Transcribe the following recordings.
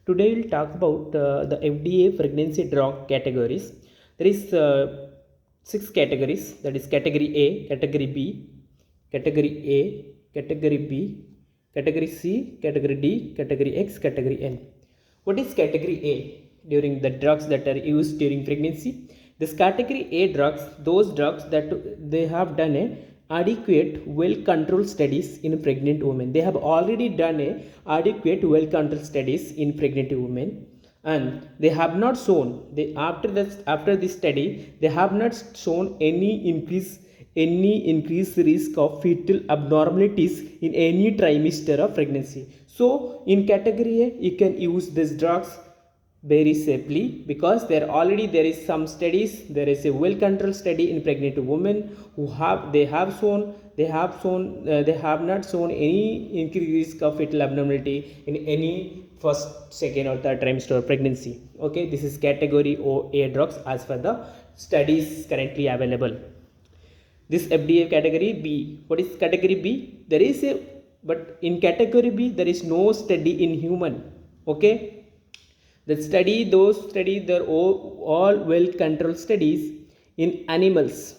Today we'll talk about the FDA pregnancy drug categories. There is six categories, that is category A, category B, category A, category B, category C, category D, category X, category N. What is category A? During the drugs that are used during pregnancy, this category A drugs, those drugs that they have done a adequate well controlled studies in pregnant women. They have already done a adequate well controlled studies in pregnant women, and they have not shown, they after this study they have not shown any increased risk of fetal abnormalities in any trimester of pregnancy. So in category A you can use these drugs very safely, because there is some studies, there is a well controlled study in pregnant women who they have not shown any increased risk of fetal abnormality in any first, second or third trimester of pregnancy. Okay, this is category A drugs as per the studies currently available. This FDA category B. What is category B? There is a, but in category B there is no study in human. Okay, those studies, they're all well controlled studies in animals.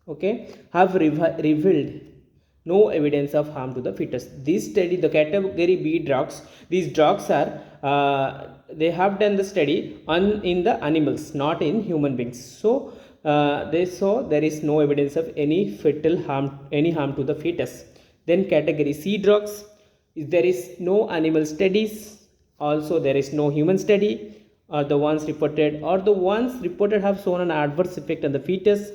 Okay, have revealed no evidence of harm to the fetus. This study, the category B drugs, these drugs are they have done the study in the animals, not in human beings. So they saw there is no evidence of any fetal harm, any harm to the fetus. Then category C drugs, there is no animal studies, also there is no human study, or the ones reported have shown an adverse effect on the fetus,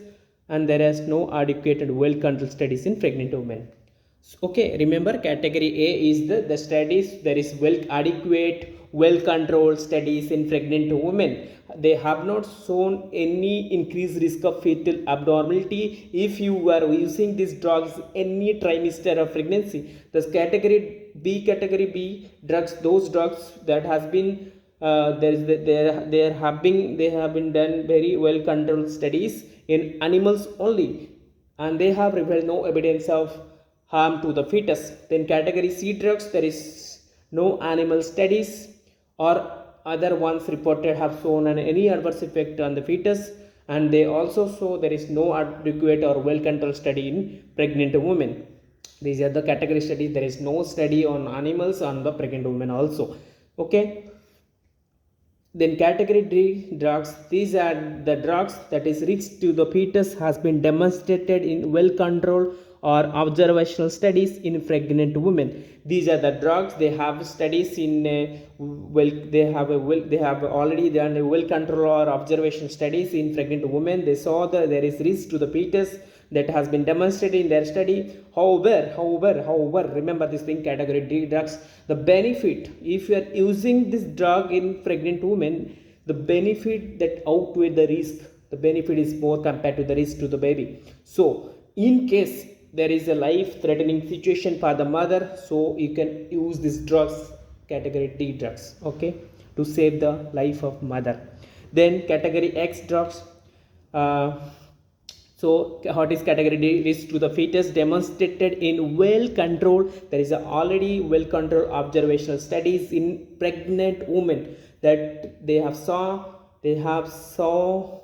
and there is no adequate and well controlled studies in pregnant women. Okay, remember category A is the studies, there is adequate well controlled studies in pregnant women. They have not shown any increased risk of fetal abnormality if you are using these drugs any trimester of pregnancy. The category B drugs, those drugs that has been they have been done very well controlled studies in animals only, and they have revealed no evidence of harm to the fetus. Then category C drugs, there is no animal studies or other ones reported have shown any adverse effect on the fetus, and they also show there is no adequate or well controlled study in pregnant women. These are the category studies. There is no study on animals, on the pregnant women also. Okay, then category D drugs, these are the drugs that is risk to the fetus has been demonstrated in well controlled or observational studies in pregnant women. These are the drugs, they have studies in they have already done a well controlled or observational studies in pregnant women. They saw that there is risk to the fetus that has been demonstrated in their study. However, remember this thing, category D drugs, the benefit, if you are using this drug in pregnant women, the benefit that outweigh the risk, the benefit is more compared to the risk to the baby. So in case there is a life threatening situation for the mother, so you can use these drugs, category D drugs, okay, to save the life of mother. Then category X drugs, so what is category D? Risk to the fetus demonstrated in well controlled, there is already well controlled observational studies in pregnant women that they have saw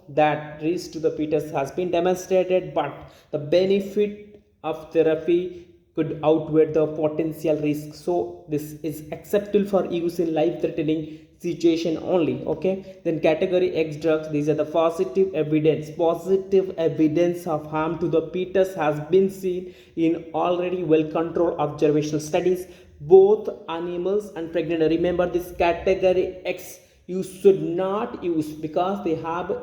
that risk to the fetus has been demonstrated, but the benefit of therapy could outweigh the potential risk. So this is acceptable for use in life threatening situation only. Okay, then category X drugs, these are the positive evidence of harm to the fetus has been seen in already well controlled observational studies, both animals and pregnant. Remember this category X you should not use, because they have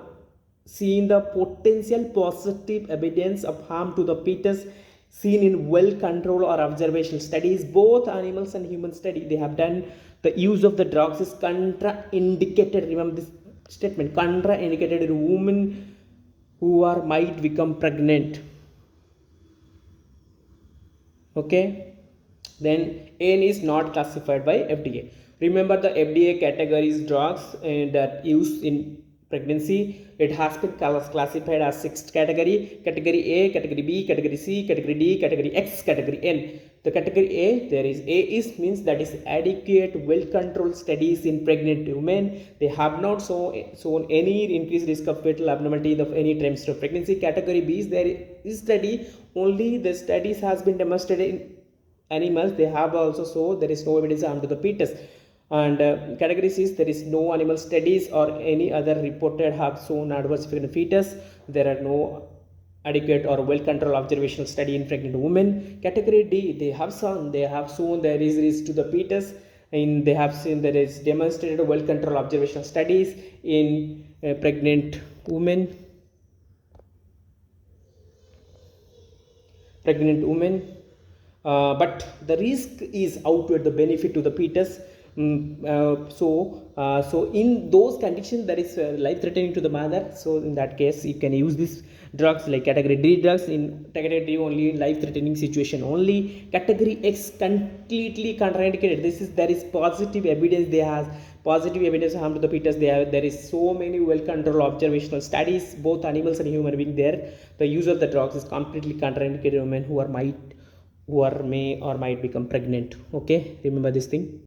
seen the potential positive evidence of harm to the fetus seen in well controlled or observational studies, both animals and human study. They have done the use of the drugs is contraindicated. Remember this statement, contraindicated in women who are might become pregnant. Okay, then N is not classified by FDA. Remember the FDA categories drugs that used in pregnancy, it has been classified as 6th category: category A, category B, category C, category D, category X, category N. The category A, there is A is means that is adequate, well-controlled studies in pregnant women. They have not shown any increased risk of fetal abnormality of any trimester of pregnancy. Category B is there is study only the studies has been demonstrated in animals. They have also shown there is no evidence harm to the fetus. And category C is there is no animal studies or any other reported have shown adverse effect in the fetus. There are no adequate or well-controlled observational study in pregnant women. Category D, they have shown there is risk to the fetus, and they have seen there is demonstrated well-controlled observational studies in pregnant women. But the risk is outweighed the benefit to the fetus. So in those conditions there is life threatening to the mother. So in that case you can use these drugs like category D drugs. In category D only in life threatening situation only. Category X completely contraindicated. There is positive evidence. They have positive evidence of harm to the fetus. There is so many well controlled observational studies, both animals and human being there. The use of the drugs is completely contraindicated in women who may or might become pregnant. Okay, remember this thing.